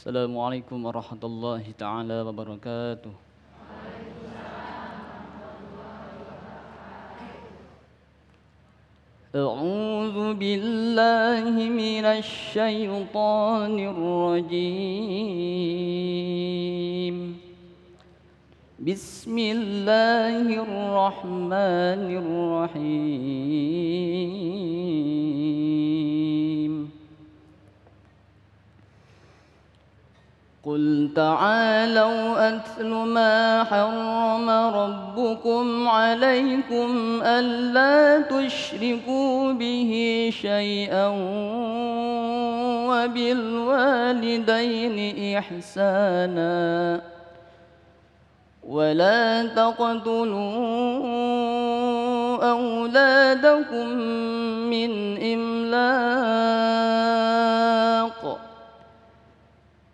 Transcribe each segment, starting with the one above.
Assalamualaikum warahmatullahi taala wabarakatuh. أعوذ بالله من الشيطان الرجيم. بسم الله الرحمن الرحيم. قل تعالوا أتل ما حرم ربكم عليكم ألا تشركوا به شيئا وبالوالدين إحسانا ولا تقتلوا أولادكم من إملاق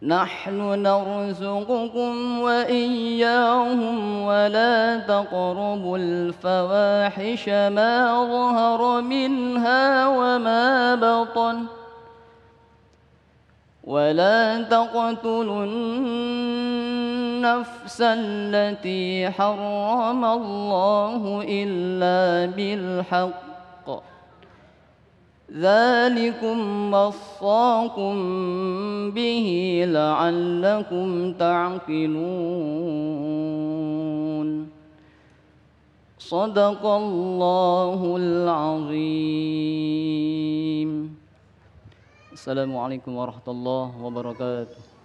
نحن نرزقكم وإياهم ولا تقربوا الفواحش ما ظهر منها وما بطن ولا تقتلوا النفس التي حرم الله إلا بالحق ذلكم وصاكم به لعلكم تعقلون صدق الله العظيم. Assalamualaikum warahmatullahi wabarakatuh.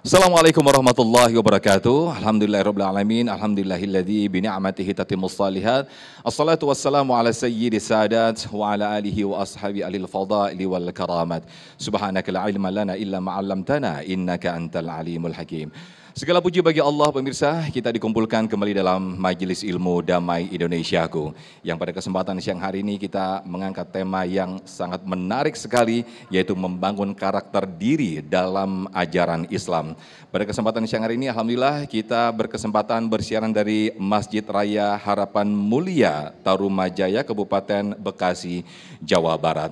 Assalamualaikum warahmatullahi wabarakatuh. Alhamdulillahirabbil alamin. Alhamdulillahilladzi bi ni'matihi tatimmus shalihat. Assalatu wassalamu ala sayyidis sadat wa ala alihi wa ashabi alil fadaili wal karamat. Subhanaka la ilma lana illa ma 'allamtana innaka antal alimul hakim. Segala puji bagi Allah pemirsa, kita dikumpulkan kembali dalam Majelis Ilmu Damai Indonesiaku. Yang pada kesempatan siang hari ini kita mengangkat tema yang sangat menarik sekali, yaitu membangun karakter diri dalam ajaran Islam. Pada kesempatan siang hari ini alhamdulillah kita berkesempatan bersiaran dari Masjid Raya Harapan Mulia Tarumajaya, Kabupaten Bekasi, Jawa Barat.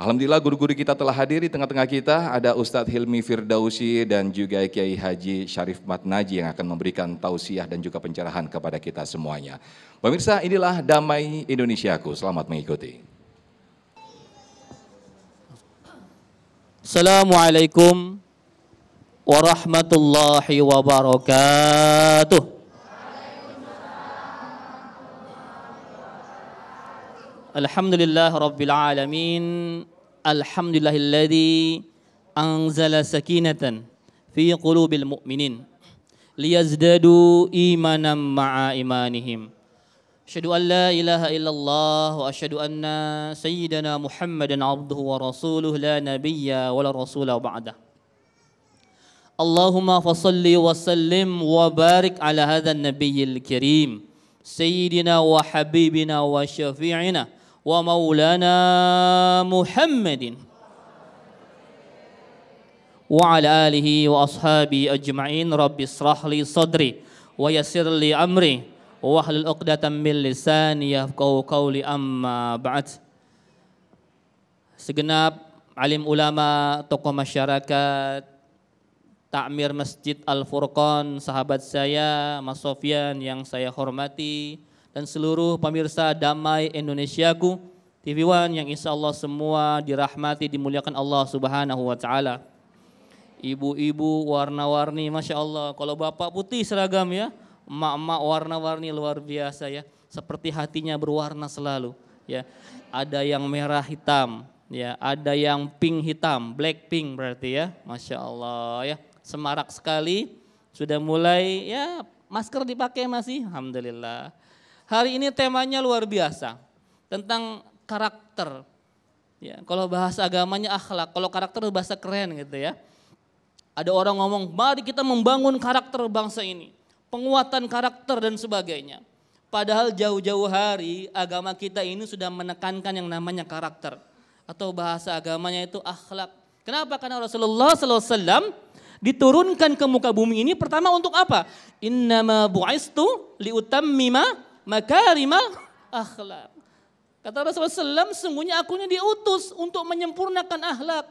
Alhamdulillah guru-guru kita telah hadir di tengah-tengah kita, ada Ustadz Hilmi Firdausi dan juga Kiai Haji Syarif Matnaji yang akan memberikan tausiah dan juga pencerahan kepada kita semuanya. Pemirsa, inilah Damai Indonesiaku, selamat mengikuti. Assalamualaikum warahmatullahi wabarakatuh. Alhamdulillah Rabbil Alamin. Alhamdulillahilladzi anzala sakinatan fi qulubil mu'minin liyazdadu imanan ma'a imanihim. Asyhadu an la ilaha illallah wa asyhadu anna sayyidana Muhammadan abduhu wa rasuluh la nabiyya wa la rasula ba'dah. Allahumma fasalli wa sallim wa barik ala hadzal nabiyyil karim sayyidina wa habibina wa syafi'ina wa maulana Muhammadin wa ala alihi wa ashabi ajma'in. Rabbi israh li sadri wa yassir li amri wa hlul 'uqdatam min lisani yafqahu qawli, amma ba'd. Segenap alim ulama, tokoh masyarakat, takmir Masjid Al-Furqan, sahabat saya Mas Sofyan yang saya hormati, dan seluruh pemirsa Damai Indonesiaku TV One yang insya Allah semua dirahmati, dimuliakan Allah Subhanahu wa Ta'ala. Ibu-ibu warna-warni, Masya Allah. Kalau bapak putih seragam ya, emak-emak warna-warni luar biasa ya. Seperti hatinya berwarna selalu ya. Ada yang merah hitam ya, ada yang pink hitam, black pink berarti ya. Masya Allah ya, semarak sekali. Sudah mulai ya, masker dipakai masih, alhamdulillah. Hari ini temanya luar biasa, tentang karakter. Ya, kalau bahasa agamanya akhlak, kalau karakter bahasa keren gitu ya. Ada orang ngomong, mari kita membangun karakter bangsa ini, penguatan karakter dan sebagainya. Padahal jauh-jauh hari agama kita ini sudah menekankan yang namanya karakter, atau bahasa agamanya itu akhlak. Kenapa? Karena Rasulullah SAW diturunkan ke muka bumi ini pertama untuk apa? Innama bu'istu liutammima makarimal akhlak. Kata Rasulullah SAW, sesungguhnya aku ini diutus untuk menyempurnakan akhlak.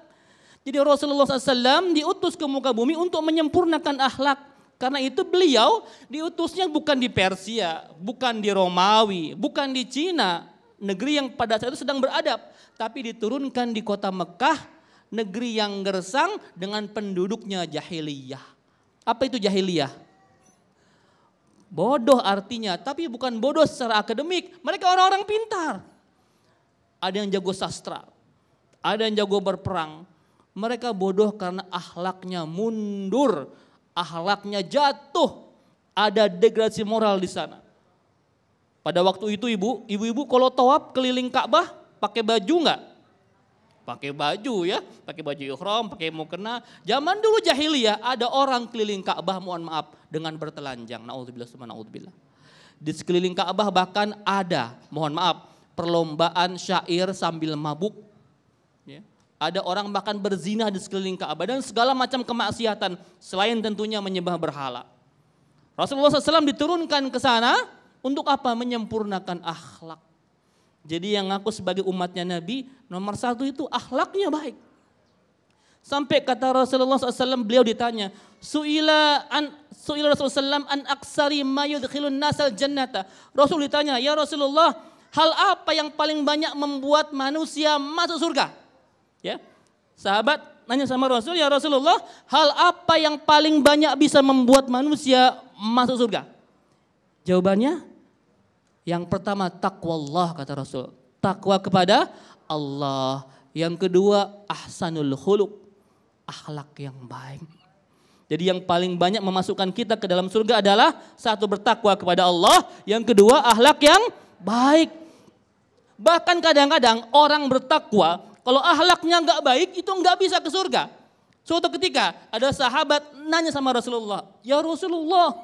Jadi Rasulullah SAW diutus ke muka bumi untuk menyempurnakan akhlak. Karena itu beliau diutusnya bukan di Persia, bukan di Romawi, bukan di Cina, negeri yang pada saat itu sedang beradab. Tapi diturunkan di kota Mekah, negeri yang gersang dengan penduduknya jahiliyah. Apa itu jahiliyah? Bodoh artinya, tapi bukan bodoh secara akademik. Mereka orang-orang pintar. Ada yang jago sastra, ada yang jago berperang. Mereka bodoh karena akhlaknya mundur, akhlaknya jatuh. Ada degradasi moral di sana. Pada waktu itu ibu-ibu kalau tawaf keliling Ka'bah pakai baju enggak? Pakai baju ya, pakai baju ihram, pakai mukena. Zaman dulu jahiliyah ada orang keliling Ka'bah, mohon maaf, dengan bertelanjang. Naudzubillah. Di sekeliling Ka'bah bahkan ada, mohon maaf, perlombaan syair sambil mabuk. Ya. Ada orang bahkan berzina di sekeliling Ka'bah dan segala macam kemaksiatan selain tentunya menyembah berhala. Rasulullah SAW diturunkan ke sana untuk apa? Menyempurnakan akhlak. Jadi yang ngaku sebagai umatnya Nabi, nomor satu itu akhlaknya baik. Sampai kata Rasulullah SAW, beliau ditanya, Su'ila Rasulullah SAW an aksari ma yudkhilun nasal jannata. Rasul ditanya, ya Rasulullah, hal apa yang paling banyak membuat manusia masuk surga? Ya, sahabat nanya sama Rasul, ya Rasulullah, hal apa yang paling banyak bisa membuat manusia masuk surga? Jawabannya, yang pertama taqwallah kata Rasul, takwa kepada Allah. Yang kedua ahsanul khuluq, akhlak yang baik. Jadi yang paling banyak memasukkan kita ke dalam surga adalah satu bertakwa kepada Allah, yang kedua akhlak yang baik. Bahkan kadang-kadang orang bertakwa kalau akhlaknya nggak baik itu nggak bisa ke surga. Suatu ketika ada sahabat nanya sama Rasulullah, ya Rasulullah,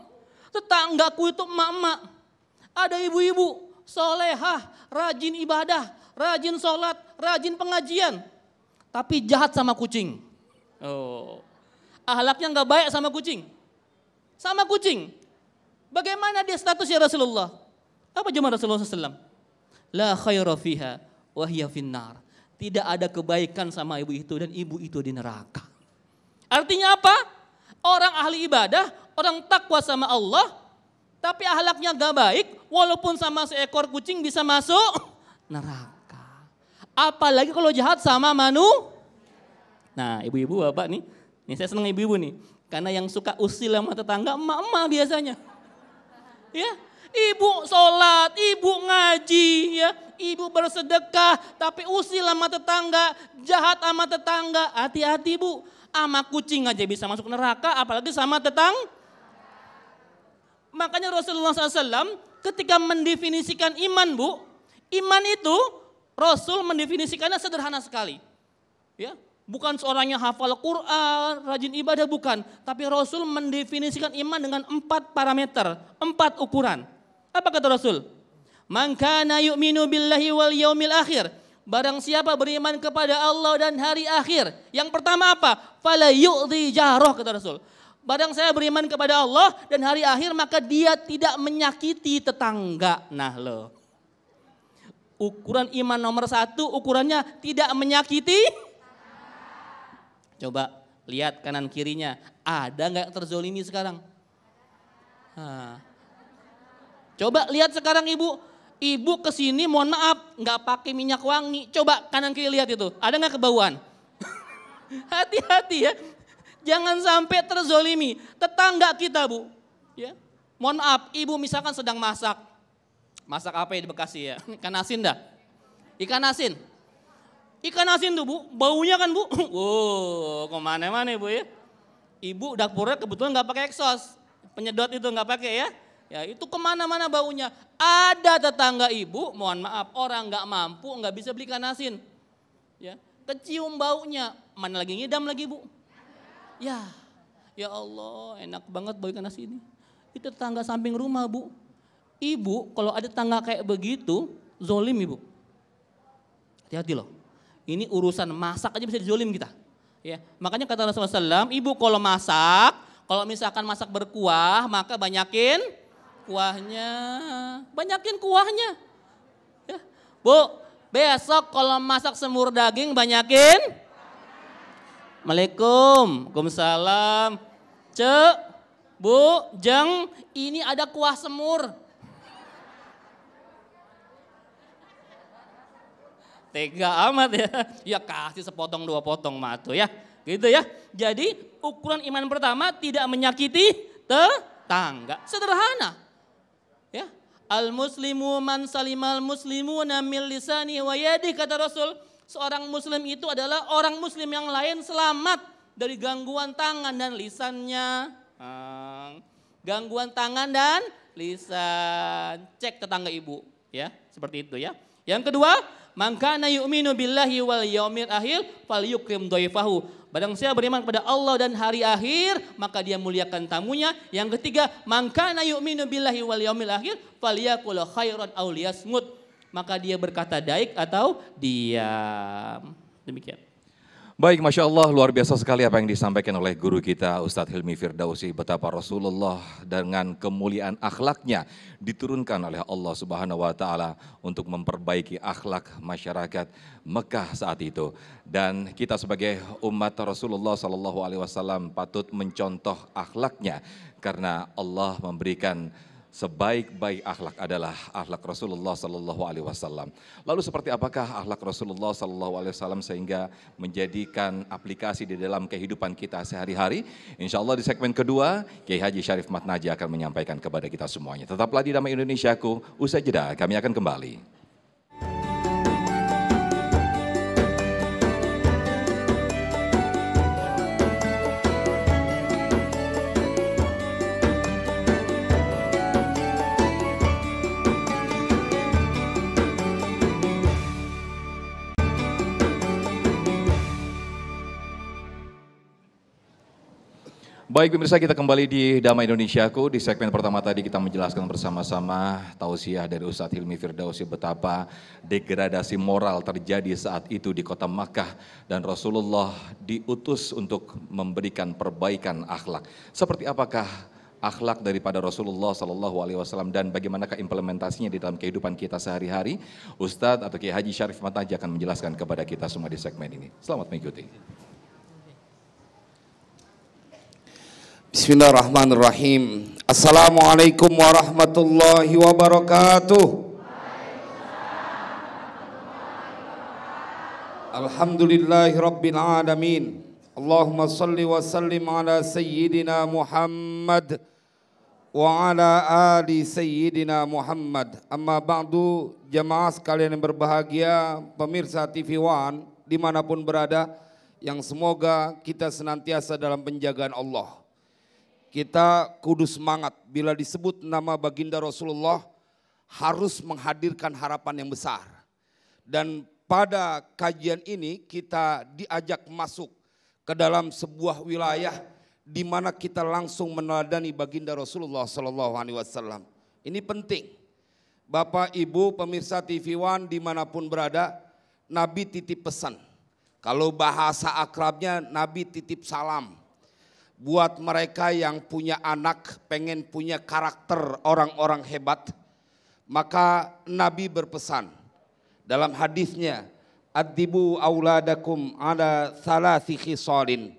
tetanggaku itu emak-emak, ada ibu-ibu solehah, rajin ibadah, rajin sholat, rajin pengajian, tapi jahat sama kucing. Oh, akhlaknya nggak baik sama kucing. Sama kucing. Bagaimana dia status ya Rasulullah? Apa jawab Rasulullah SAW? La khaira fiha wa hiya finnar. Tidak ada kebaikan sama ibu itu dan ibu itu di neraka. Artinya apa? Orang ahli ibadah, orang takwa sama Allah, tapi akhlaknya gak baik, walaupun sama seekor kucing bisa masuk neraka. Apalagi kalau jahat sama Nah ibu-ibu bapak nih saya senang ibu-ibu nih. Karena yang suka usil sama tetangga emak-emak biasanya. Ya, ibu sholat, ibu ngaji, ya, ibu bersedekah, tapi usil sama tetangga, jahat sama tetangga. Hati-hati bu, sama kucing aja bisa masuk neraka, apalagi sama tetangga. Makanya Rasulullah SAW ketika mendefinisikan iman bu, iman itu Rasul mendefinisikannya sederhana sekali. Ya, bukan seorang yang hafal Quran, rajin ibadah, bukan. Tapi Rasul mendefinisikan iman dengan 4 parameter, 4 ukuran. Apa kata Rasul? Man kana yu'minu billahi wal yaumil akhir. Barang siapa beriman kepada Allah dan hari akhir. Yang pertama apa? Fala yu'dhi jarah kata Rasul. Barang saya beriman kepada Allah dan hari akhir maka dia tidak menyakiti tetangga. Nah loh. Ukuran iman nomor 1 ukurannya tidak menyakiti. Coba lihat kanan kirinya. Ada nggak yang terzolimi sekarang? Nah. Coba lihat sekarang ibu. Ibu kesini mohon maaf nggak pakai minyak wangi. Coba kanan kiri lihat itu. Ada nggak kebauan? Hati-hati ya. Jangan sampai terzolimi. Tetangga kita bu. Ya. Mohon maaf ibu misalkan sedang masak. Masak apa ya di Bekasi ya? Ikan asin dah. Ikan asin. Ikan asin tuh bu. Baunya kan bu. Wow kemana-mana bu ya. Ibu dapurnya kebetulan nggak pakai exhaust. Penyedot itu nggak pakai ya. Ya itu kemana-mana baunya. Ada tetangga ibu, mohon maaf, orang nggak mampu, nggak bisa beli ikan asin. Ya, kecium baunya, mana lagi ngidam lagi bu. Ya Allah, enak banget bau ikan asin ini. Itu tetangga samping rumah bu. Ibu kalau ada tetangga kayak begitu, zolim ibu. Hati-hati loh. Ini urusan masak aja bisa dizolim kita. Ya, makanya kata Rasulullah SAW, ibu kalau masak, kalau misalkan masak berkuah, maka banyakin kuahnya, banyakin kuahnya. Ya. Bu, besok kalau masak semur daging banyakin Assalamualaikum. Waalaikumsalam. Cek, Bu, Jeng, ini ada kuah semur. Tega amat ya. Ya kasih sepotong dua potong mah tuh ya. Gitu ya. Jadi ukuran iman pertama tidak menyakiti tetangga. Sederhana. Ya. Al-muslimu man salimal muslimuna min lisani wa yadi, kata Rasul. Seorang muslim itu adalah orang muslim yang lain selamat dari gangguan tangan dan lisannya. Gangguan tangan dan lisan. Cek tetangga ibu, ya, seperti itu ya. Yang kedua, man kana yu'minu billahi wal yaumil akhir falyukrim dhaifahu. Barang siapa beriman kepada Allah dan hari akhir, maka dia muliakan tamunya. Yang ketiga, man kana yu'minu billahi wal yaumil akhir falyakul khairan aw liyasmut. Maka dia berkata baik atau diam. Demikian. Baik, Masya Allah, luar biasa sekali apa yang disampaikan oleh guru kita Ustadz Hilmi Firdausi. Betapa Rasulullah dengan kemuliaan akhlaknya diturunkan oleh Allah Subhanahu wa Ta'ala untuk memperbaiki akhlak masyarakat Mekah saat itu. Dan kita sebagai umat Rasulullah Sallallahu Alaihi Wasallam patut mencontoh akhlaknya, karena Allah memberikan sebaik-baik akhlak adalah akhlak Rasulullah Sallallahu Alaihi Wasallam. Lalu seperti apakah akhlak Rasulullah Sallallahu Alaihi Wasallam sehingga menjadikan aplikasi di dalam kehidupan kita sehari-hari? Insya Allah di segmen kedua, Kiai Haji Syarif Matnaji akan menyampaikan kepada kita semuanya. Tetaplah di Damai Indonesiaku, usai jeda kami akan kembali. Baik pemirsa, kita kembali di Damai Indonesiaku. Di segmen pertama tadi kita menjelaskan bersama-sama tausiah dari Ustadz Hilmi Firdausi betapa degradasi moral terjadi saat itu di kota Makkah dan Rasulullah diutus untuk memberikan perbaikan akhlak. Seperti apakah akhlak daripada Rasulullah Sallallahu Alaihi Wasallam dan bagaimanakah implementasinya di dalam kehidupan kita sehari-hari? Ustadz atau Kiai Haji Syarif Matnaji akan menjelaskan kepada kita semua di segmen ini. Selamat mengikuti. Bismillahirrahmanirrahim. Assalamualaikum warahmatullahi wabarakatuh. Alhamdulillahi rabbil alamin. Allahumma salli wa sallim ala sayyidina Muhammad wa ala ali sayyidina Muhammad. Amma ba'du, jamaah sekalian yang berbahagia, pemirsa TV One dimanapun berada, yang semoga kita senantiasa dalam penjagaan Allah. Kita kudu semangat bila disebut nama baginda Rasulullah harus menghadirkan harapan yang besar. Dan pada kajian ini kita diajak masuk ke dalam sebuah wilayah di mana kita langsung meneladani baginda Rasulullah SAW. Ini penting. Bapak, Ibu, pemirsa TV One dimanapun berada, Nabi titip pesan. Kalau bahasa akrabnya Nabi titip salam. Buat mereka yang punya anak, pengen punya karakter orang-orang hebat, maka Nabi berpesan dalam hadisnya, "Adibu auladakum ala thalathi khisalin."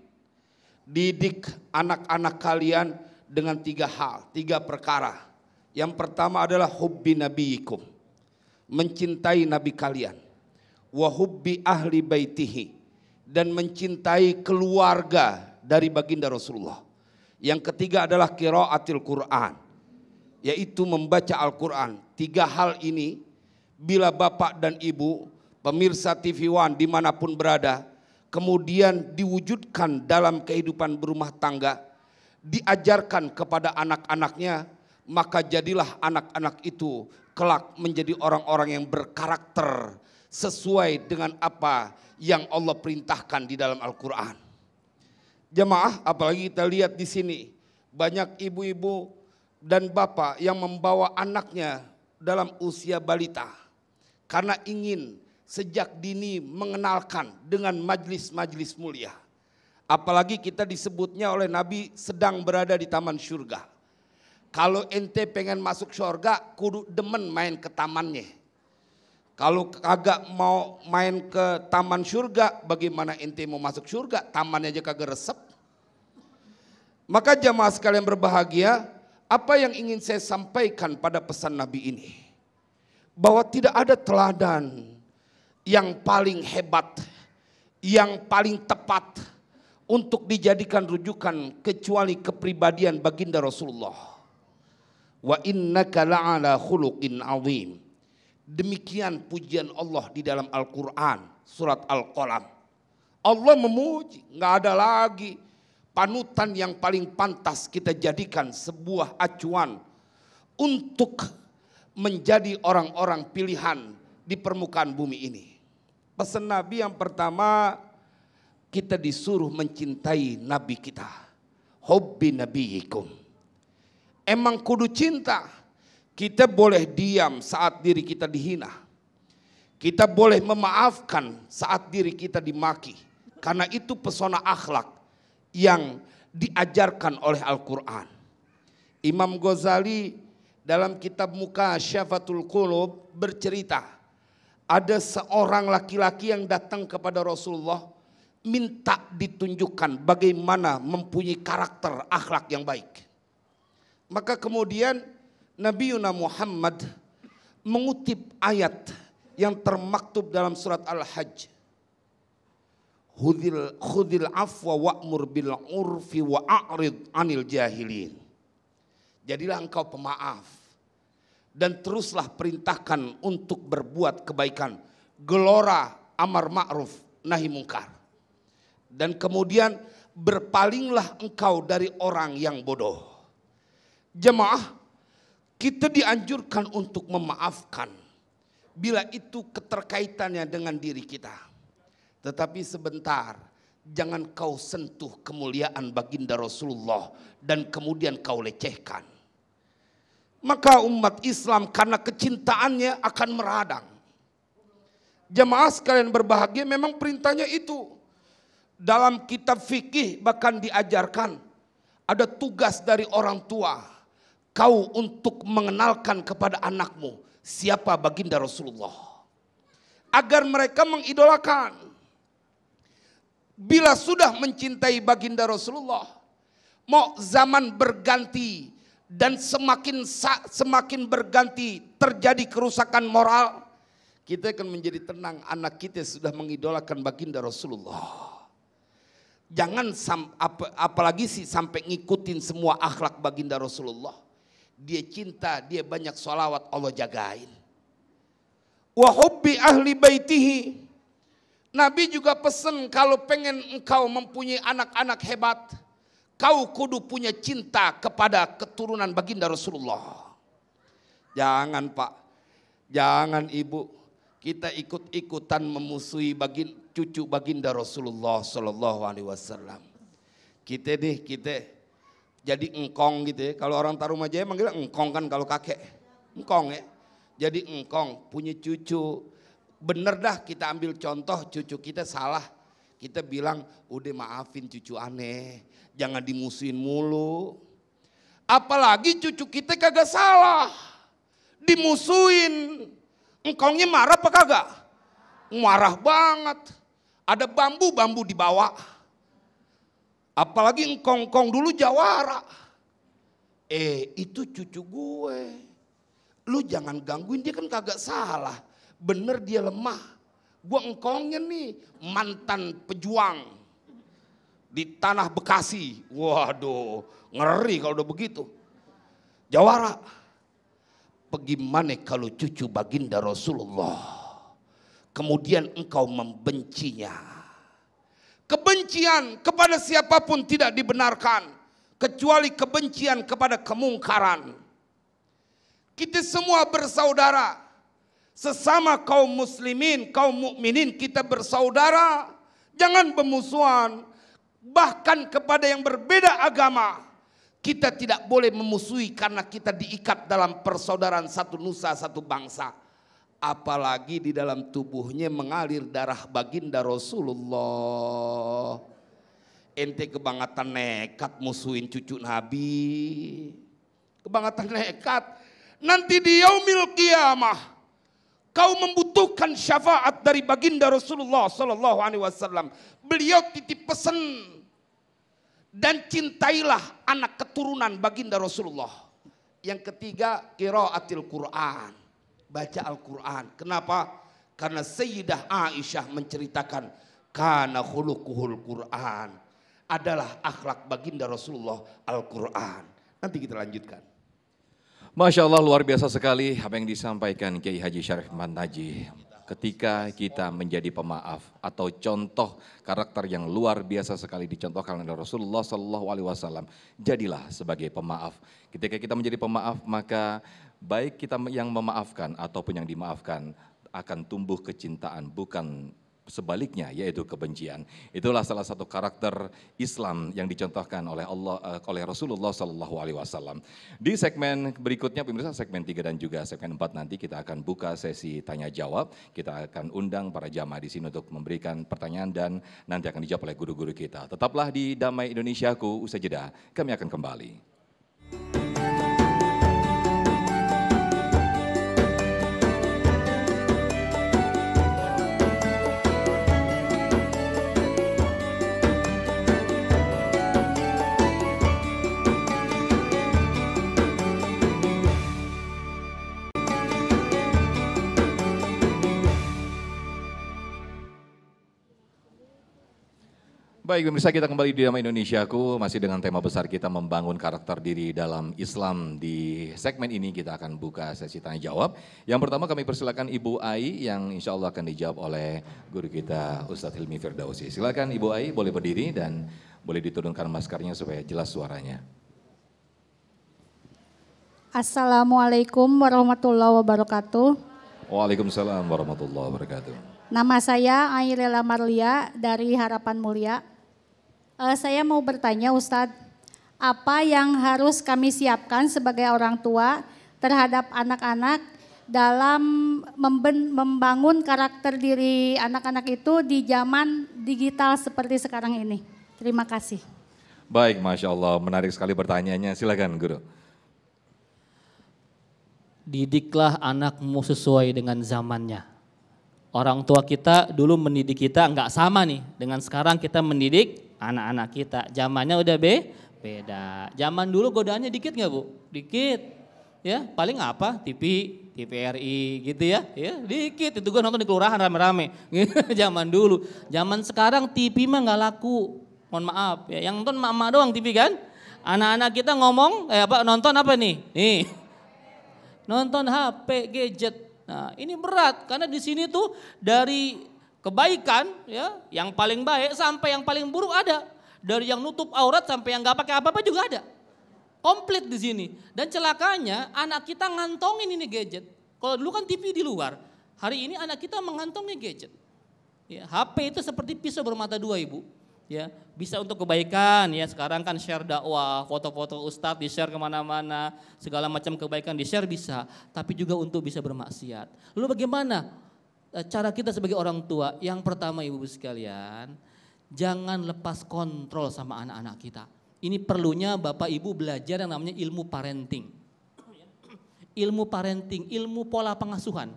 Didik anak-anak kalian dengan 3 hal, 3 perkara. Yang pertama adalah hubbi nabiyikum, mencintai nabi kalian, wa hubbi ahli baitihi, dan mencintai keluarga dari baginda Rasulullah. Yang ketiga adalah qiraatil Quran, yaitu membaca Al-Quran. 3 hal ini bila bapak dan ibu, pemirsa TV One dimanapun berada, kemudian diwujudkan dalam kehidupan berumah tangga, diajarkan kepada anak-anaknya, maka jadilah anak-anak itu kelak menjadi orang-orang yang berkarakter sesuai dengan apa yang Allah perintahkan di dalam Al-Quran. Jemaah, apalagi kita lihat di sini banyak ibu-ibu dan bapak yang membawa anaknya dalam usia balita karena ingin sejak dini mengenalkan dengan majlis-majlis mulia. Apalagi kita disebutnya oleh Nabi sedang berada di taman surga. Kalau ente pengen masuk surga, kudu demen main ke tamannya. Kalau kagak mau main ke taman surga, bagaimana ente mau masuk surga? Tamannya aja kagak resep. Maka jamaah sekalian berbahagia, apa yang ingin saya sampaikan pada pesan Nabi ini? Bahwa tidak ada teladan yang paling hebat, yang paling tepat untuk dijadikan rujukan kecuali kepribadian baginda Rasulullah. Wa innaka la'ala khuluqin azim. Demikian pujian Allah di dalam Al-Quran, surat Al-Qalam. Allah memuji, nggak ada lagi panutan yang paling pantas kita jadikan sebuah acuan untuk menjadi orang-orang pilihan di permukaan bumi ini. Pesan Nabi yang pertama, kita disuruh mencintai Nabi kita. Hubbi nabiyikum. Emang kudu cinta. Kita boleh diam saat diri kita dihina. Kita boleh memaafkan saat diri kita dimaki. Karena itu pesona akhlak yang diajarkan oleh Al-Quran. Imam Ghazali dalam kitab Mukasyafatul Qulub bercerita. Ada seorang laki-laki yang datang kepada Rasulullah. Minta ditunjukkan bagaimana mempunyai karakter akhlak yang baik. Maka kemudian Nabi Muhammad mengutip ayat yang termaktub dalam surat Al-Hajj. Khudil afwa wa'mur bil urfi wa'arid anil jahilin. Jadilah engkau pemaaf dan teruslah perintahkan untuk berbuat kebaikan. Gelora amar ma'ruf nahi mungkar. Dan kemudian berpalinglah engkau dari orang yang bodoh. Jemaah, kita dianjurkan untuk memaafkan bila itu keterkaitannya dengan diri kita. Tetapi sebentar, jangan kau sentuh kemuliaan baginda Rasulullah dan kemudian kau lecehkan. Maka umat Islam karena kecintaannya akan meradang. Jemaah sekalian berbahagia, memang perintahnya itu. Dalam kitab fikih bahkan diajarkan ada tugas dari orang tua. Kau untuk mengenalkan kepada anakmu siapa baginda Rasulullah. Agar mereka mengidolakan. Bila sudah mencintai baginda Rasulullah, mau zaman berganti dan semakin berganti terjadi kerusakan moral, kita akan menjadi tenang, anak kita sudah mengidolakan baginda Rasulullah. Jangan apalagi sih sampai ngikutin semua akhlak baginda Rasulullah. Dia cinta, dia banyak sholawat, Allah jagain. Wa hubbi ahli baitihi. Nabi juga pesan kalau pengen engkau mempunyai anak-anak hebat, kau kudu punya cinta kepada keturunan baginda Rasulullah. Jangan Pak, jangan Ibu, kita ikut-ikutan memusuhi cucu baginda Rasulullah Sallallahu Alaihi Wasallam. Kita jadi engkong gitu ya. Kalau orang Tarumajaya manggil engkong kan kalau kakek. Engkong ya. Jadi engkong punya cucu. Bener dah kita ambil contoh cucu kita salah. Kita bilang udah maafin cucu aneh. Jangan dimusuhin mulu. Apalagi cucu kita kagak salah. Dimusuhin. Engkongnya marah apa kagak? Marah banget. Ada bambu dibawa. Apalagi engkong-engkong dulu jawara. Itu cucu gue. Lu jangan gangguin, dia kan kagak salah. Bener dia lemah. Gue engkongnya nih mantan pejuang di tanah Bekasi. Waduh, ngeri kalau udah begitu. Jawara. Bagaimana kalau cucu baginda Rasulullah kemudian engkau membencinya? Kebencian kepada siapapun tidak dibenarkan kecuali kebencian kepada kemungkaran. Kita semua bersaudara. Sesama kaum muslimin, kaum mukminin kita bersaudara. Jangan bermusuhan. Bahkan kepada yang berbeda agama. Kita tidak boleh memusuhi karena kita diikat dalam persaudaraan satu nusa, satu bangsa. Apalagi di dalam tubuhnya mengalir darah baginda Rasulullah. Ente kebangetan nekat musuhin cucu Nabi. Kebangetan nekat. Nanti di yaumil qiyamah kau membutuhkan syafaat dari baginda Rasulullah sallallahu alaihi wasallam. Beliau titip pesan, dan cintailah anak keturunan baginda Rasulullah. Yang ketiga, qiraatil Quran, baca Al-Quran. Kenapa? Karena Sayyidah Aisyah menceritakan, kana khuluquhul Quran, adalah akhlak baginda Rasulullah Al-Quran. Nanti kita lanjutkan. Masya Allah, luar biasa sekali apa yang disampaikan Kiai Haji Syarif Mantaji. Ketika kita menjadi pemaaf atau contoh karakter yang luar biasa sekali dicontohkan oleh Rasulullah Sallallahu Alaihi Wasallam, jadilah sebagai pemaaf. Ketika kita menjadi pemaaf, maka baik kita yang memaafkan ataupun yang dimaafkan akan tumbuh kecintaan, bukan sebaliknya, yaitu kebencian. Itulah salah satu karakter Islam yang dicontohkan oleh oleh Rasulullah Sallallahu Alaihi Wasallam. Di segmen berikutnya, pemirsa, segmen 3 dan juga segmen 4 nanti kita akan buka sesi tanya jawab. Kita akan undang para jamaah di sini untuk memberikan pertanyaan dan nanti akan dijawab oleh guru-guru kita. Tetaplah di Damai Indonesiaku, usai jeda kami akan kembali. Baik pemirsa, kita kembali di Damai Indonesiaku, masih dengan tema besar kita membangun karakter diri dalam Islam. Di segmen ini kita akan buka sesi tanya jawab. Yang pertama kami persilakan Ibu Ai yang insya Allah akan dijawab oleh guru kita Ustadz Hilmi Firdausi. Silakan Ibu Ai, boleh berdiri dan boleh diturunkan maskernya supaya jelas suaranya. Assalamualaikum warahmatullahi wabarakatuh. Waalaikumsalam warahmatullahi wabarakatuh. Nama saya Airela Marlia dari Harapan Mulia. Saya mau bertanya Ustadz, apa yang harus kami siapkan sebagai orang tua terhadap anak-anak dalam membangun karakter diri anak-anak itu di zaman digital seperti sekarang ini? Terima kasih. Baik, Masya Allah, menarik sekali pertanyaannya. Silakan Guru. Didiklah anakmu sesuai dengan zamannya. Orang tua kita dulu mendidik kita nggak sama nih dengan sekarang kita mendidik anak-anak kita. Zamannya udah beda. Zaman dulu godaannya dikit nggak Bu? Dikit. Ya, paling apa? TVRI gitu ya. Ya, dikit. Itu gue nonton di kelurahan rame-rame. Zaman dulu. Zaman sekarang TV mah nggak laku. Mohon maaf ya, yang nonton mama doang TV kan? Anak-anak kita ngomong nonton apa nih? Nih. Nonton HP, gadget. Nah, ini berat karena di sini tuh dari kebaikan ya, yang paling baik sampai yang paling buruk ada. Dari yang nutup aurat sampai yang nggak pakai apa-apa juga ada. Komplit di sini. Dan celakanya anak kita ngantongin ini gadget. Kalau dulu kan TV di luar. Hari ini anak kita mengantongi gadget. Ya, HP itu seperti pisau bermata dua Ibu. Ya, bisa untuk kebaikan ya, sekarang kan share dakwah, foto-foto ustadz di-share kemana-mana, segala macam kebaikan di-share bisa, tapi juga untuk bisa bermaksiat. Lalu bagaimana cara kita sebagai orang tua? Yang pertama Ibu sekalian, jangan lepas kontrol sama anak-anak kita. Ini perlunya Bapak Ibu belajar yang namanya ilmu parenting. Ilmu parenting, ilmu pola pengasuhan.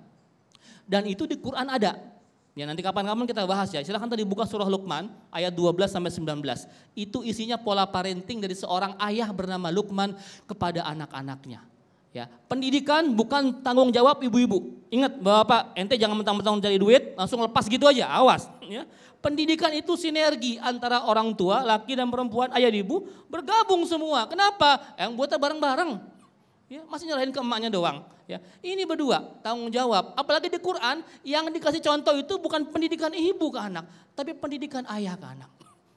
Dan itu di Quran ada. Ya nanti kapan-kapan kita bahas ya. Silahkan tadi buka surah Luqman ayat 12 sampai 19. Itu isinya pola parenting dari seorang ayah bernama Luqman kepada anak-anaknya. Ya, pendidikan bukan tanggung jawab ibu-ibu. Ingat Bapak, ente jangan mentang-mentang cari duit langsung lepas gitu aja. Awas, ya. Pendidikan itu sinergi antara orang tua, laki dan perempuan, ayah dan ibu bergabung semua. Kenapa? Yang buatnya bareng-bareng. Ya, masih nyerahin ke emaknya doang. Ya, ini berdua tanggung jawab. Apalagi di Quran yang dikasih contoh itu bukan pendidikan ibu ke anak, tapi pendidikan ayah ke anak.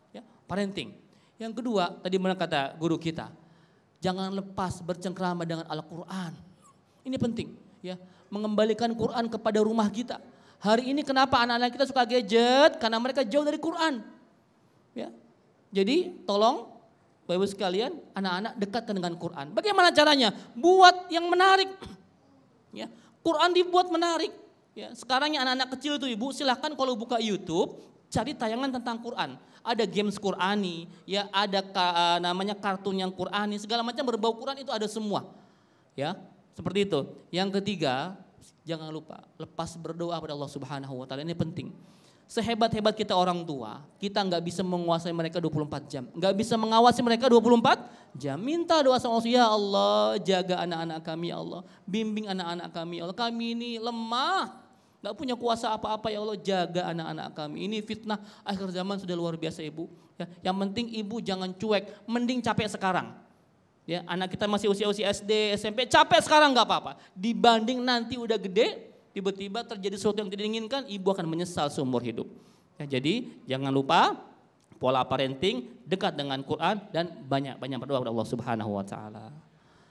Ya, parenting. Yang kedua, tadi mana kata guru kita, jangan lepas bercengkrama dengan Al-Quran. Ini penting. Ya, mengembalikan Quran kepada rumah kita. Hari ini kenapa anak-anak kita suka gadget? Karena mereka jauh dari Quran. Ya, jadi tolong Bapak Ibu sekalian, anak-anak dekatkan dengan Quran. Bagaimana caranya? Buat yang menarik. Ya, Quran dibuat menarik. Ya, sekarang yang anak-anak kecil itu Ibu, silahkan kalau buka YouTube, cari tayangan tentang Quran. Ada games Qurani, ya ada namanya kartun yang Qurani, segala macam berbau Quran itu ada semua. Ya, seperti itu. Yang ketiga, Jangan lupa lepas berdoa pada Allah Subhanahu wa taala, ini penting. Sehebat-hebat kita orang tua, kita nggak bisa menguasai mereka 24 jam. Nggak bisa mengawasi mereka 24 jam. Minta doa sama Allah, ya Allah jaga anak-anak kami ya Allah. Bimbing anak-anak kami ya Allah. Kami ini lemah, nggak punya kuasa apa-apa ya Allah. Jaga anak-anak kami. Ini fitnah akhir zaman sudah luar biasa Ibu. Ya, yang penting Ibu jangan cuek, mending capek sekarang. Ya, anak kita masih usia-usia SD, SMP, capek sekarang nggak apa-apa. Dibanding nanti udah gede, tiba-tiba terjadi sesuatu yang tidak diinginkan, ibu akan menyesal seumur hidup. Ya, jadi jangan lupa pola parenting dekat dengan Quran dan banyak-banyak berdoa kepada Allah Subhanahu wa taala.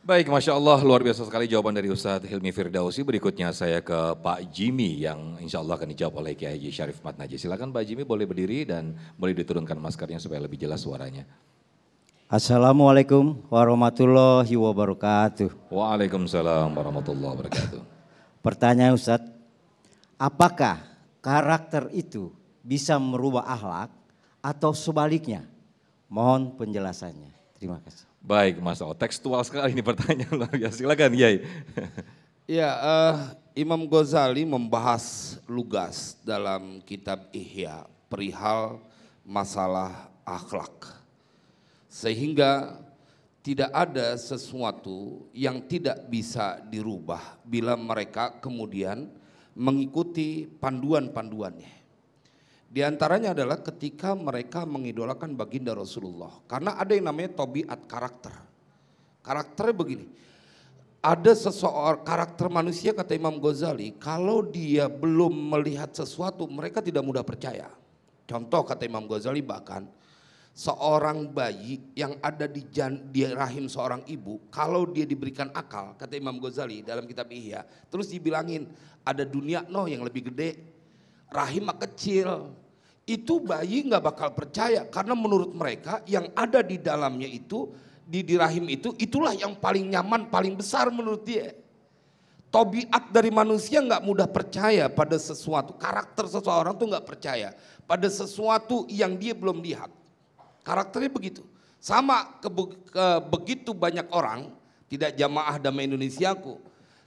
Baik, Masya Allah, luar biasa sekali jawaban dari Ustadz Hilmi Firdausi. Berikutnya saya ke Pak Jimmy yang insya Allah akan dijawab oleh Kiai Haji Syarif Matnaji. Silakan Pak Jimmy, boleh berdiri dan boleh diturunkan maskernya supaya lebih jelas suaranya. Assalamualaikum warahmatullahi wabarakatuh. Waalaikumsalam warahmatullahi wabarakatuh. Pertanyaan Ustadz, apakah karakter itu bisa merubah akhlak atau sebaliknya? Mohon penjelasannya. Terima kasih. Baik, Mas Allah, tekstual sekali ini pertanyaan luar biasa. Silakan, Yai. Ya, Imam Ghazali membahas lugas dalam kitab Ihya perihal masalah akhlak. Sehingga tidak ada sesuatu yang tidak bisa dirubah bila mereka kemudian mengikuti panduan-panduannya. Di antaranya adalah ketika mereka mengidolakan baginda Rasulullah. Karena ada yang namanya tabiat karakter. Karakternya begini. Ada seseorang karakter manusia kata Imam Ghazali, kalau dia belum melihat sesuatu mereka tidak mudah percaya. Contoh kata Imam Ghazali bahkan seorang bayi yang ada di rahim seorang ibu, kalau dia diberikan akal, kata Imam Ghazali dalam kitab Ihya, terus dibilangin ada dunia yang lebih gede, rahim kecil, itu bayi nggak bakal percaya karena menurut mereka yang ada di dalamnya itu, di rahim itu, itulah yang paling nyaman, paling besar menurut dia. Tabiat dari manusia nggak mudah percaya pada sesuatu, karakter seseorang tuh nggak percaya pada sesuatu yang dia belum lihat. Karakternya begitu. Sama begitu banyak orang, tidak jamaah damai Indonesiaku,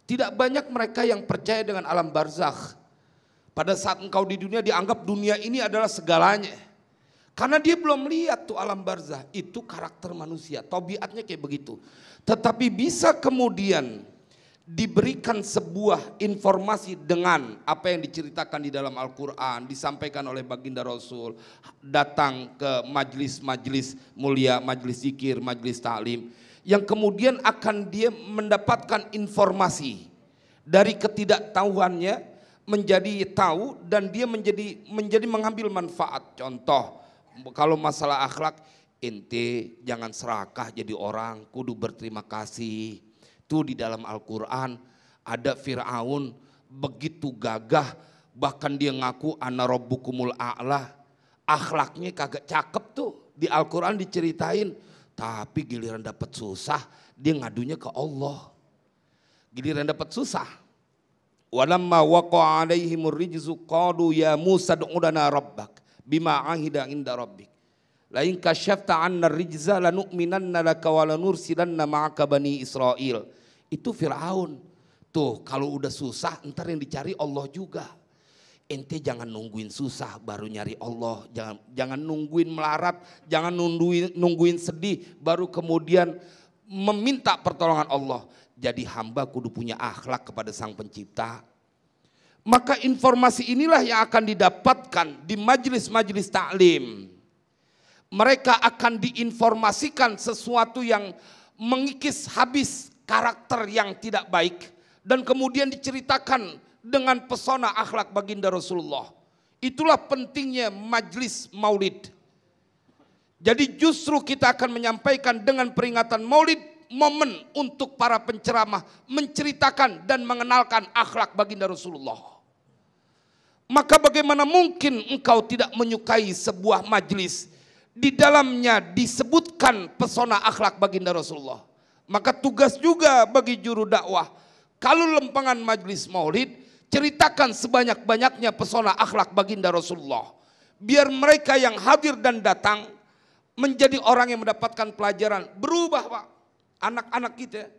tidak banyak mereka yang percaya dengan alam barzakh. Pada saat engkau di dunia dianggap dunia ini adalah segalanya. Karena dia belum lihat tuh alam barzakh, itu karakter manusia, tabiatnya kayak begitu. Tetapi bisa kemudian diberikan sebuah informasi dengan apa yang diceritakan di dalam Al-Quran, disampaikan oleh baginda Rasul, datang ke majlis-majlis mulia, majlis zikir, majlis ta'lim, yang kemudian akan dia mendapatkan informasi dari ketidaktahuannya menjadi tahu dan dia menjadi mengambil manfaat. Contoh, kalau masalah akhlak, ente jangan serakah jadi orang, kudu berterima kasih. Itu di dalam Al-Quran ada Fir'aun begitu gagah, bahkan dia ngaku ana rabbukumul a'la. Akhlaknya kagak cakep tuh, di Al-Quran diceritain. Tapi giliran dapat susah dia ngadunya ke Allah. Giliran dapat susah, walamma waqa'a alaihimur rijzu qalu ya Musa ud'u lana rabbak bima ahida inda rabbik la in kasyafta 'anna ar-rijza lanu'minanna laka wa lanursilanna ma'aka bani Israil. Itu Firaun. Tuh kalau udah susah ntar yang dicari Allah juga. Ente jangan nungguin susah baru nyari Allah, jangan nungguin melarat, jangan nungguin sedih baru kemudian meminta pertolongan Allah. Jadi hamba kudu punya akhlak kepada Sang Pencipta. Maka informasi inilah yang akan didapatkan di majelis-majelis taklim. Mereka akan diinformasikan sesuatu yang mengikis habis karakter yang tidak baik dan kemudian diceritakan dengan pesona akhlak baginda Rasulullah. Itulah pentingnya majlis maulid. Jadi justru kita akan menyampaikan dengan peringatan maulid momen untuk para penceramah menceritakan dan mengenalkan akhlak baginda Rasulullah. Maka bagaimana mungkin engkau tidak menyukai sebuah majlis di dalamnya disebutkan pesona akhlak baginda Rasulullah? Maka tugas juga bagi juru dakwah, kalau lempangan majlis maulid, ceritakan sebanyak-banyaknya pesona akhlak baginda Rasulullah. Biar mereka yang hadir dan datang menjadi orang yang mendapatkan pelajaran. Berubah Pak, anak-anak kita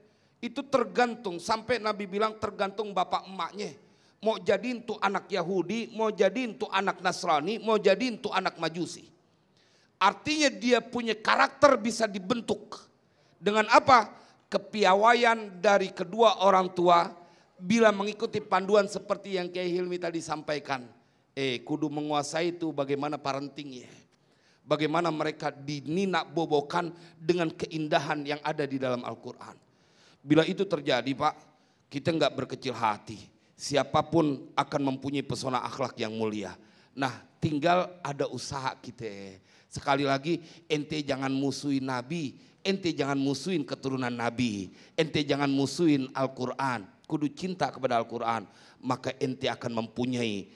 Itu tergantung, sampai Nabi bilang tergantung bapak emaknya. Mau jadiin tuh anak Yahudi, mau jadiin tuh anak Nasrani, mau jadiin tuh anak Majusi. Artinya dia punya karakter bisa dibentuk. Dengan apa? Kepiawaian dari kedua orang tua bila mengikuti panduan seperti yang Kiai Hilmi tadi sampaikan. Kudu menguasai itu bagaimana parentingnya. Bagaimana mereka dininak bobokan dengan keindahan yang ada di dalam Al-Quran. Bila itu terjadi Pak, kita nggak berkecil hati. Siapapun akan mempunyai pesona akhlak yang mulia. Nah tinggal ada usaha kita. Sekali lagi ente jangan musuhin Nabi, ente jangan musuhin keturunan Nabi, ente jangan musuhin Al-Quran. Kudu cinta kepada Al-Quran, maka ente akan mempunyai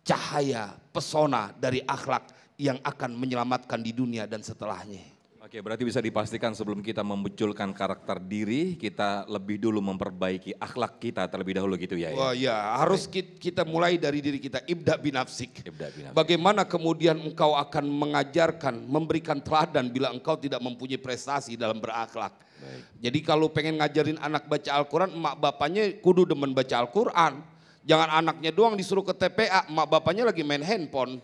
cahaya, pesona dari akhlak yang akan menyelamatkan di dunia dan setelahnya. Oke, berarti bisa dipastikan sebelum kita memunculkan karakter diri, kita lebih dulu memperbaiki akhlak kita terlebih dahulu gitu ya. Wah ya, harus kita mulai dari diri kita, ibda binafsik. Ibda binafsik. Bagaimana kemudian engkau akan mengajarkan, memberikan teladan bila engkau tidak mempunyai prestasi dalam berakhlak. Baik. Jadi kalau pengen ngajarin anak baca Al-Quran, emak bapaknya kudu demen baca Al-Quran. Jangan anaknya doang disuruh ke TPA, emak bapaknya lagi main handphone.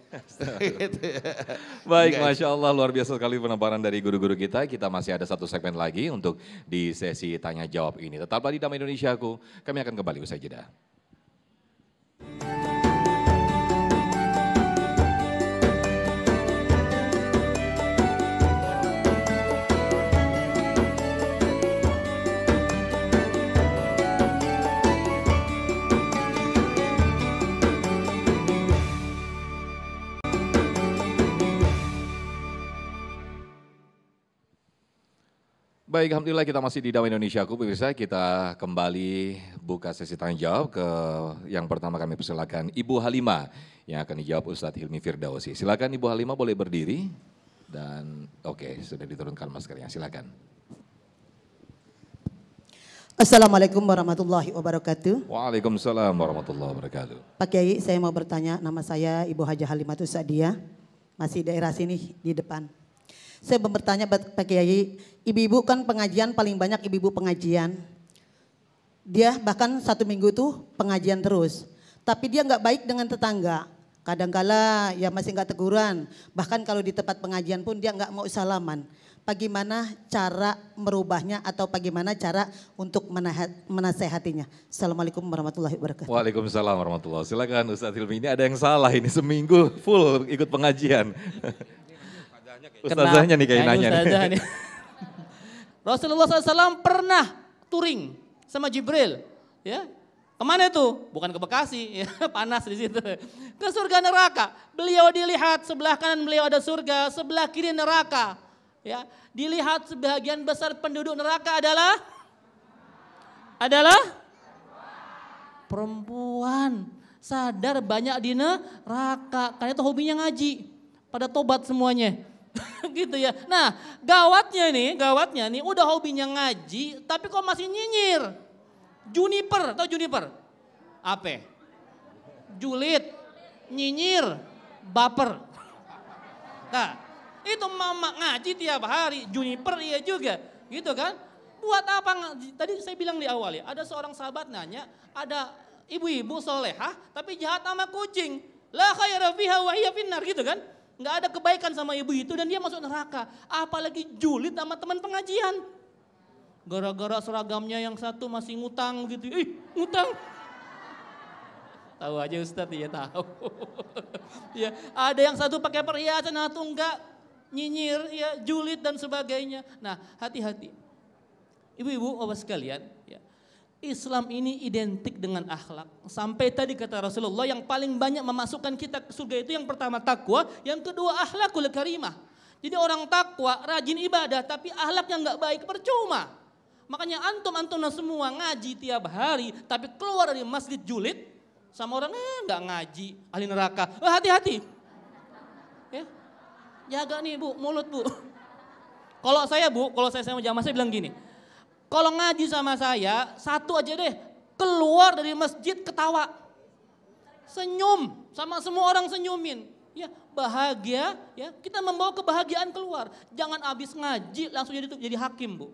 Baik, Masya Allah luar biasa sekali penebaran dari guru-guru kita. Kita masih ada satu segmen lagi untuk di sesi tanya jawab ini. Tetaplah di Damai Indonesiaku, kami akan kembali usai jeda. Baik, Alhamdulillah kita masih di Damai Indonesiaku, pemirsa. Kita kembali buka sesi tanya jawab ke yang pertama kami persilakan Ibu Halimah yang akan dijawab Ustadz Hilmi Firdausi. Silakan Ibu Halimah boleh berdiri dan oke sudah diturunkan maskernya, silakan. Assalamualaikum warahmatullahi wabarakatuh. Waalaikumsalam warahmatullahi wabarakatuh. Pak Kiai, saya mau bertanya, nama saya Ibu Hajah Halimatus Sa'diyah, masih daerah sini di depan. Saya mau bertanya Pak Kiai, ibu-ibu kan pengajian paling banyak ibu-ibu pengajian. Dia bahkan 1 minggu tuh pengajian terus. Tapi dia nggak baik dengan tetangga. Kadangkala ya masih nggak teguran. Bahkan kalau di tempat pengajian pun dia nggak mau salaman. Bagaimana cara merubahnya atau bagaimana cara untuk menasehatinya? Assalamualaikum warahmatullahi wabarakatuh. Waalaikumsalam warahmatullahi wabarakatuh. Silakan Ustadz Hilmi, ini ada yang salah ini seminggu full ikut pengajian. Ustazahnya nih kayak nanya nih. Rasulullah SAW pernah touring sama Jibril, ya. Kemana itu? Bukan ke Bekasi, ya, panas di situ. Ke surga neraka. Beliau dilihat sebelah kanan beliau ada surga, sebelah kiri neraka. Ya, dilihat sebagian besar penduduk neraka adalah perempuan. Sadar banyak di neraka, karena itu hobinya ngaji. Pada tobat semuanya. Gitu ya. Nah, gawatnya nih udah hobinya ngaji tapi kok masih nyinyir. Juniper, tau juniper? Apa? Julid, nyinyir, baper. Nah, itu mama ngaji tiap hari, juniper iya juga. Gitu kan? Buat apa? Tadi saya bilang di awal ya, ada seorang sahabat nanya, ada ibu-ibu solehah tapi jahat sama kucing. La khaira fiha wa hiya finnar gitu kan? Nggak ada kebaikan sama ibu itu dan dia masuk neraka. Apalagi julid sama teman pengajian. Gara-gara seragamnya yang satu masih ngutang gitu. Ngutang. Tahu aja Ustadz, ya tahu. Ya, ada yang satu pakai perhiasan, satu enggak, nyinyir, ya julid dan sebagainya. Nah, hati-hati. Ibu-ibu, bapak sekalian, ya. Islam ini identik dengan akhlak. Sampai tadi kata Rasulullah yang paling banyak memasukkan kita ke surga itu yang pertama takwa, yang kedua akhlakul karimah. Jadi orang takwa rajin ibadah tapi akhlaknya nggak baik percuma. Makanya antum semua ngaji tiap hari tapi keluar dari masjid julid sama orang nggak ngaji, ahli neraka. Hati-hati. Ya. Jaga nih Bu, mulut Bu. Kalau saya sama jamaah saya bilang gini. Kalau ngaji sama saya, satu aja deh, keluar dari masjid ketawa. Senyum, sama semua orang senyumin. Ya, bahagia, ya kita membawa kebahagiaan keluar. Jangan habis ngaji langsung jadi hakim Bu.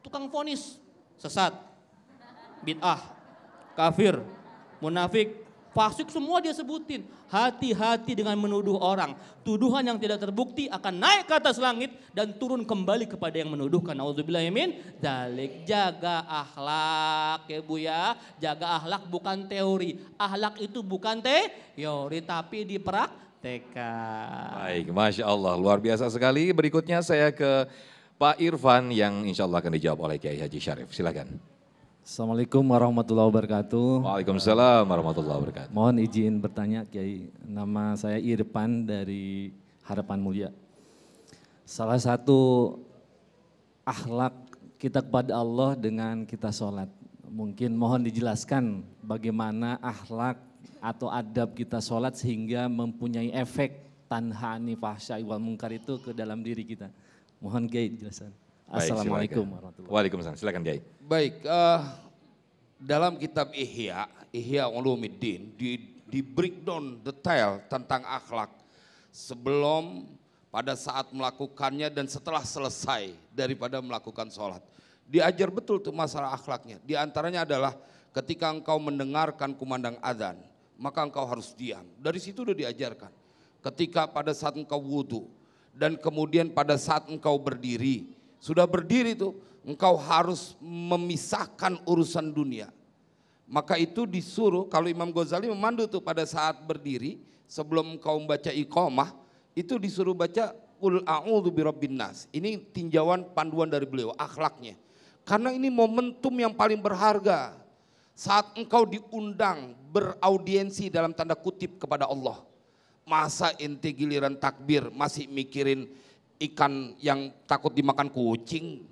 Tukang vonis, sesat. bid'ah, kafir, munafik, fasik, semua dia sebutin. Hati-hati dengan menuduh orang. Tuduhan yang tidak terbukti akan naik ke atas langit dan turun kembali kepada yang menuduhkan. Nauzubillahi min dzalik. Jaga akhlak ya Bu ya. Jaga akhlak bukan teori. Akhlak itu bukan teori tapi dipraktekkan. Baik, Masya Allah, luar biasa sekali. Berikutnya saya ke Pak Irfan yang insya Allah akan dijawab oleh Kiai Haji Syarif. Silakan. Assalamualaikum warahmatullahi wabarakatuh. Waalaikumsalam warahmatullahi wabarakatuh. Mohon izin bertanya Kiai, nama saya Irfan dari Harapan Mulia. Salah satu akhlak kita kepada Allah dengan kita sholat. Mungkin mohon dijelaskan bagaimana akhlak atau adab kita sholat sehingga mempunyai efek tanhani fahsya'i wal munkar itu ke dalam diri kita. Mohon Kiai dijelaskan. Assalamualaikum warahmatullahi wabarakatuh. Waalaikumsalam, silakan Kiai. Baik, dalam kitab Ihya Ulumuddin di breakdown detail tentang akhlak sebelum, pada saat melakukannya dan setelah selesai daripada melakukan sholat. Diajar betul tuh masalah akhlaknya. Di antaranya adalah ketika engkau mendengarkan kumandang adzan, maka engkau harus diam. Dari situ udah diajarkan. Ketika pada saat engkau wudhu dan kemudian pada saat engkau berdiri, sudah berdiri tuh, engkau harus memisahkan urusan dunia. Maka itu disuruh, kalau Imam Ghazali memandu tuh pada saat berdiri, sebelum engkau membaca iqamah, itu disuruh baca Qul a'udzu birabbin nas. Ini tinjauan panduan dari beliau, akhlaknya. Karena ini momentum yang paling berharga. Saat engkau diundang beraudiensi dalam tanda kutip kepada Allah. Masa ente giliran takbir masih mikirin ikan yang takut dimakan kucing,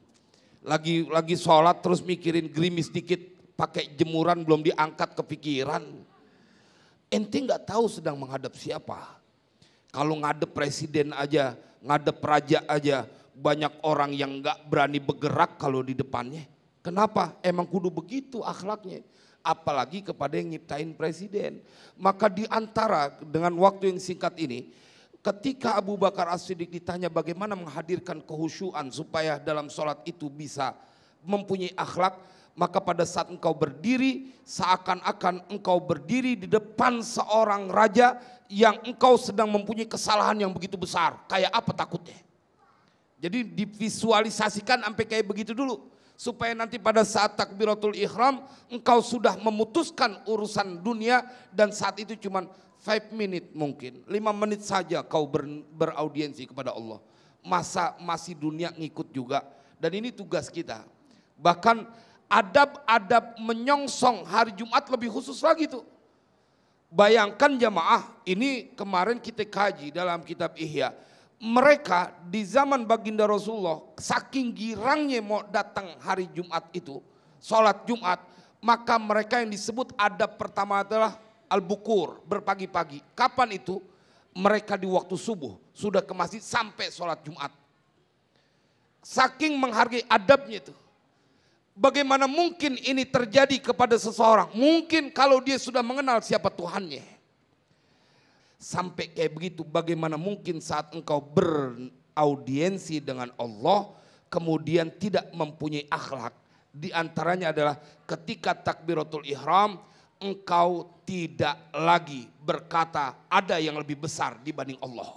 lagi sholat terus mikirin gerimis dikit pakai jemuran belum diangkat kepikiran. Ente nggak tahu sedang menghadap siapa. Kalau ngadep presiden aja, ngadep raja aja, banyak orang yang nggak berani bergerak kalau di depannya. Kenapa? Emang kudu begitu akhlaknya. Apalagi kepada yang nyiptain presiden. Maka di antara dengan waktu yang singkat ini, ketika Abu Bakar As-Siddiq ditanya bagaimana menghadirkan kehusyuan supaya dalam sholat itu bisa mempunyai akhlak, maka pada saat engkau berdiri seakan-akan engkau berdiri di depan seorang raja yang engkau sedang mempunyai kesalahan yang begitu besar. Kayak apa takutnya? Jadi divisualisasikan sampai kayak begitu dulu. Supaya nanti pada saat takbiratul ihram engkau sudah memutuskan urusan dunia dan saat itu cuman 5 menit mungkin, 5 menit saja kau beraudiensi kepada Allah. Masa masih dunia ngikut juga. Dan ini tugas kita. Bahkan adab-adab menyongsong hari Jumat lebih khusus lagi tuh. Bayangkan jamaah, ini kemarin kita kaji dalam kitab Ihya. Mereka di zaman baginda Rasulullah saking girangnya mau datang hari Jumat itu, sholat Jumat, maka mereka yang disebut adab pertama adalah al-bukur, berpagi-pagi. Kapan itu? Mereka di waktu subuh sudah ke masjid sampai sholat Jumat. Saking menghargai adabnya itu. Bagaimana mungkin ini terjadi kepada seseorang? Mungkin kalau dia sudah mengenal siapa Tuhannya. Sampai kayak begitu, bagaimana mungkin saat engkau beraudiensi dengan Allah, kemudian tidak mempunyai akhlak. Di antaranya adalah ketika takbiratul ihram, engkau tidak lagi berkata ada yang lebih besar dibanding Allah.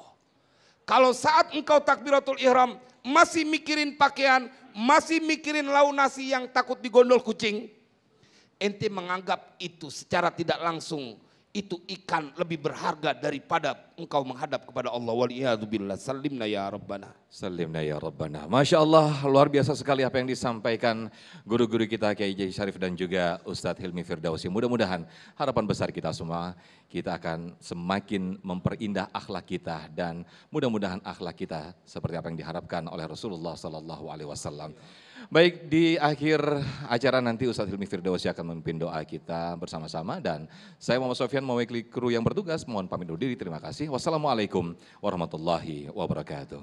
Kalau saat engkau takbiratul ihram masih mikirin pakaian, masih mikirin lauk nasi yang takut digondol kucing, ente menganggap itu secara tidak langsung itu ikan lebih berharga daripada engkau menghadap kepada Allah. Waliyadzubillah. Salimna ya Rabbana. Salimna ya Rabbana. Masya Allah, luar biasa sekali apa yang disampaikan guru-guru kita Kiai Haji Syarif dan juga Ustadz Hilmi Firdausi. Mudah-mudahan harapan besar kita semua, kita akan semakin memperindah akhlak kita dan mudah-mudahan akhlak kita seperti apa yang diharapkan oleh Rasulullah SAW. Baik, di akhir acara nanti Ustadz Hilmi Firdausi akan memimpin doa kita bersama-sama dan saya Muhammad Sofyan mewakili kru yang bertugas mohon pamit undur diri. Terima kasih. Wassalamualaikum warahmatullahi wabarakatuh.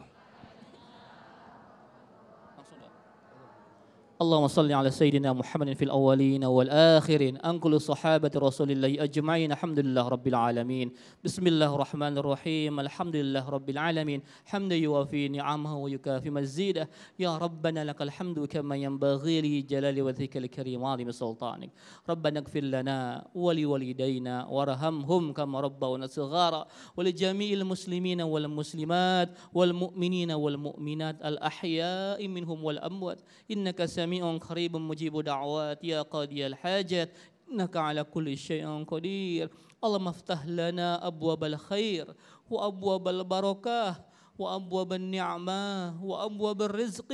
اللهم صل على سيدنا محمد في الأولين والآخرين عن كل صحابة رسول الله أجمعين الحمد لله رب العالمين بسم الله الرحمن الرحيم الحمد لله رب العالمين حمدا يوافي نعمه ويكافي مزيده يا ربنا لك الحمد كما ينبغي لجلال وجهك الكريم وعظيم سلطانك ربنا اغفر لنا ولوالدينا وارحمهم كما ربونا صغارا ولجميع المسلمين والمسلمات والمؤمنين والمؤمنات الأحياء منهم والأموات إنك سميع قريب مجيب دعوات يا قاضي الحاجات إنك على كل شيء قدير اللهم افتح لنا أبواب الخير وأبواب البركة وأبواب النعمة وأبواب الرزق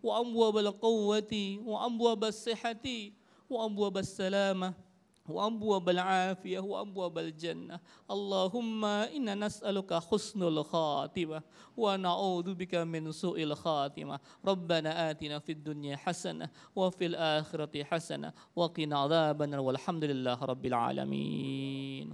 وأبواب القوة وأبواب الصحة وأبواب السلامة وأبواب العافية وأبواب الجنة اللهم إنا نسألك حسن الخاتمة ونعوذ بك من سوء الخاتمة ربنا آتنا في الدنيا حسنة وفي الآخرة حسنة وقنا عذاب النار والحمد لله رب العالمين.